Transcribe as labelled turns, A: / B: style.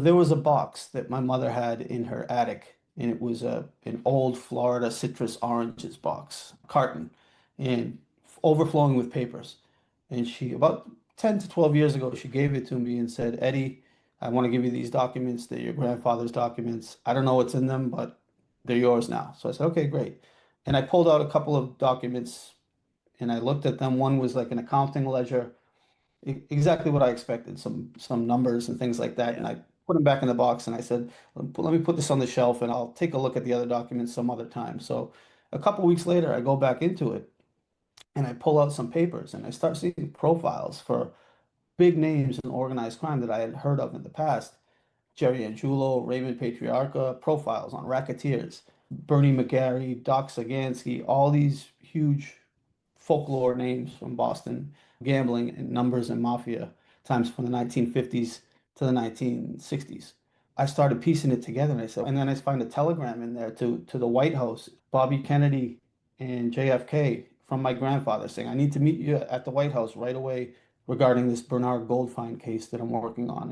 A: There was a box that my mother had in her attic, and it was an old Florida citrus oranges box, carton, and overflowing with papers. And she, about 10 to 12 years ago, she gave it to me and said, Eddie, I want to give you these documents. They're your grandfather's documents. I don't know what's in them, but they're yours now. So I said, okay, great. And I pulled out a couple of documents and I looked at them. One was like an accounting ledger, exactly what I expected, some numbers and things like that. And I put them back in the box and I said, let me put this on the shelf and I'll take a look at the other documents some other time. So a couple weeks later, I go back into it and I pull out some papers and I start seeing profiles for big names in organized crime that I had heard of in the past. Jerry Angulo, Raymond Patriarca, profiles on racketeers, Bernie McGarry, Doc Sagansky, all these huge folklore names from Boston, gambling and numbers and mafia times from the 1950s to the 1960s. I started piecing it together and I said, and then I find a telegram in there to the White House, Bobby Kennedy and JFK from my grandfather saying, I need to meet you at the White House right away regarding this Bernard Goldfine case that I'm working on.